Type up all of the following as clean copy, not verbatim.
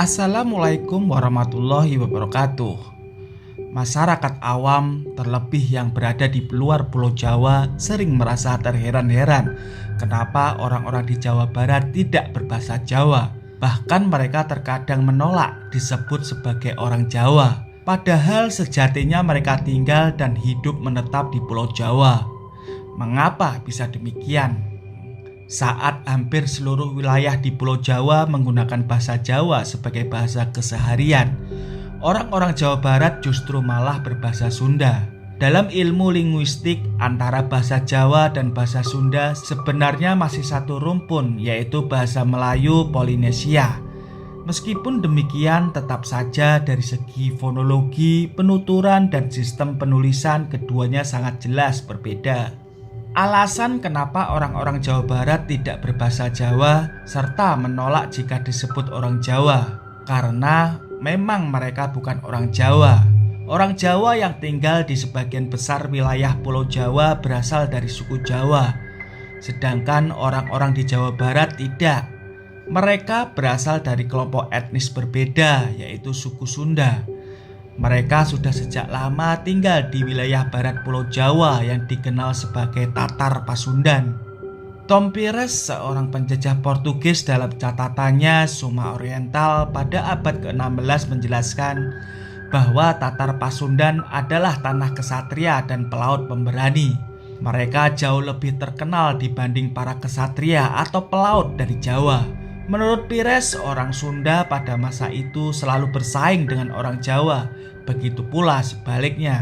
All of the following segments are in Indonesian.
Assalamualaikum warahmatullahi wabarakatuh. Masyarakat awam, terlebih yang berada di luar Pulau Jawa, sering merasa terheran-heran kenapa orang-orang di Jawa Barat tidak berbahasa Jawa. Bahkan mereka terkadang menolak disebut sebagai orang Jawa, padahal sejatinya mereka tinggal dan hidup menetap di Pulau Jawa. Mengapa bisa demikian? Saat hampir seluruh wilayah di Pulau Jawa menggunakan bahasa Jawa sebagai bahasa keseharian, orang-orang Jawa Barat justru malah berbahasa Sunda. Dalam ilmu linguistik, antara bahasa Jawa dan bahasa Sunda sebenarnya masih satu rumpun, yaitu bahasa Melayu Polinesia. Meskipun demikian, tetap saja dari segi fonologi, penuturan, dan sistem penulisan keduanya sangat jelas berbeda. Alasan kenapa orang-orang Jawa Barat tidak berbahasa Jawa serta menolak jika disebut orang Jawa, karena memang mereka bukan orang Jawa. Orang Jawa yang tinggal di sebagian besar wilayah Pulau Jawa berasal dari suku Jawa, sedangkan orang-orang di Jawa Barat tidak. Mereka berasal dari kelompok etnis berbeda, yaitu suku Sunda. Mereka sudah sejak lama tinggal di wilayah barat Pulau Jawa yang dikenal sebagai Tatar Pasundan. Tom Pires, seorang penjajah Portugis, dalam catatannya Suma Oriental pada abad ke-16 menjelaskan bahwa Tatar Pasundan adalah tanah kesatria dan pelaut pemberani. Mereka jauh lebih terkenal dibanding para kesatria atau pelaut dari Jawa. Menurut Pires, orang Sunda pada masa itu selalu bersaing dengan orang Jawa, begitu pula sebaliknya.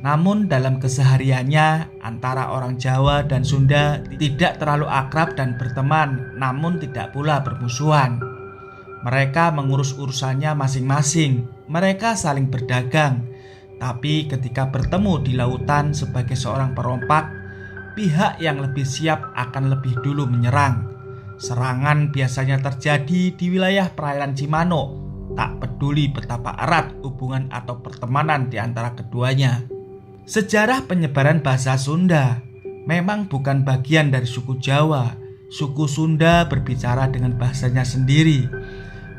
Namun dalam kesehariannya, antara orang Jawa dan Sunda tidak terlalu akrab dan berteman, namun tidak pula bermusuhan. Mereka mengurus urusannya masing-masing, mereka saling berdagang. Tapi ketika bertemu di lautan sebagai seorang perompak, pihak yang lebih siap akan lebih dulu menyerang. Serangan biasanya terjadi di wilayah perairan Cimano, tak peduli betapa erat hubungan atau pertemanan di antara keduanya. Sejarah penyebaran bahasa Sunda memang bukan bagian dari suku Jawa. Suku Sunda berbicara dengan bahasanya sendiri.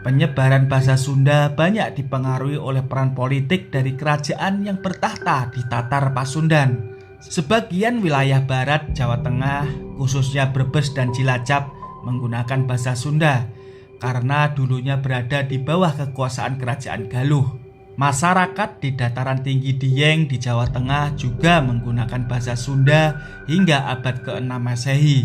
Penyebaran bahasa Sunda banyak dipengaruhi oleh peran politik dari kerajaan yang bertahta di Tatar Pasundan. Sebagian wilayah barat Jawa Tengah, khususnya Brebes dan Cilacap, menggunakan bahasa Sunda karena dulunya berada di bawah kekuasaan kerajaan Galuh. Masyarakat di dataran tinggi Dieng di Jawa Tengah juga menggunakan bahasa Sunda hingga abad ke-6 Masehi.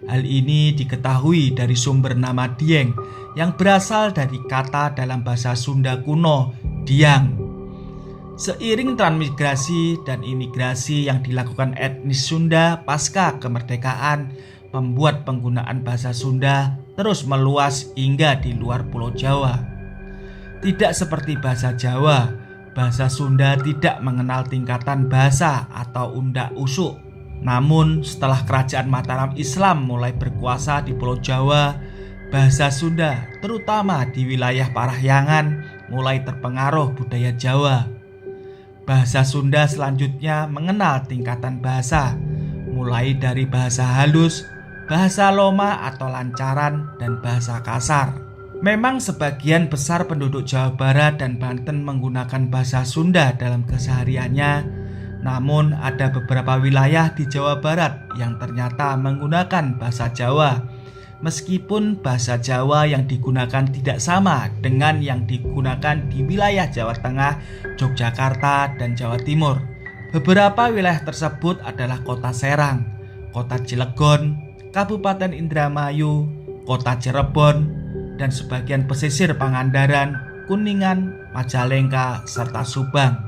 Hal ini diketahui dari sumber nama Dieng yang berasal dari kata dalam bahasa Sunda kuno Diang. Seiring transmigrasi dan imigrasi yang dilakukan etnis Sunda pasca kemerdekaan, membuat penggunaan bahasa Sunda terus meluas hingga di luar Pulau Jawa. Tidak seperti bahasa Jawa, bahasa Sunda tidak mengenal tingkatan bahasa atau undak usuk. Namun setelah kerajaan Mataram Islam mulai berkuasa di Pulau Jawa, bahasa Sunda terutama di wilayah Parahyangan mulai terpengaruh budaya Jawa. Bahasa Sunda selanjutnya mengenal tingkatan bahasa, mulai dari bahasa halus, bahasa loma atau lancaran, dan bahasa kasar. Memang sebagian besar penduduk Jawa Barat dan Banten menggunakan bahasa Sunda dalam kesehariannya, namun ada beberapa wilayah di Jawa Barat yang ternyata menggunakan bahasa Jawa, meskipun bahasa Jawa yang digunakan tidak sama dengan yang digunakan di wilayah Jawa Tengah, Yogyakarta, dan Jawa Timur. Beberapa wilayah tersebut adalah Kota Serang, Kota Cilegon, Kabupaten Indramayu, Kota Cirebon, dan sebagian pesisir Pangandaran, Kuningan, Majalengka, serta Subang.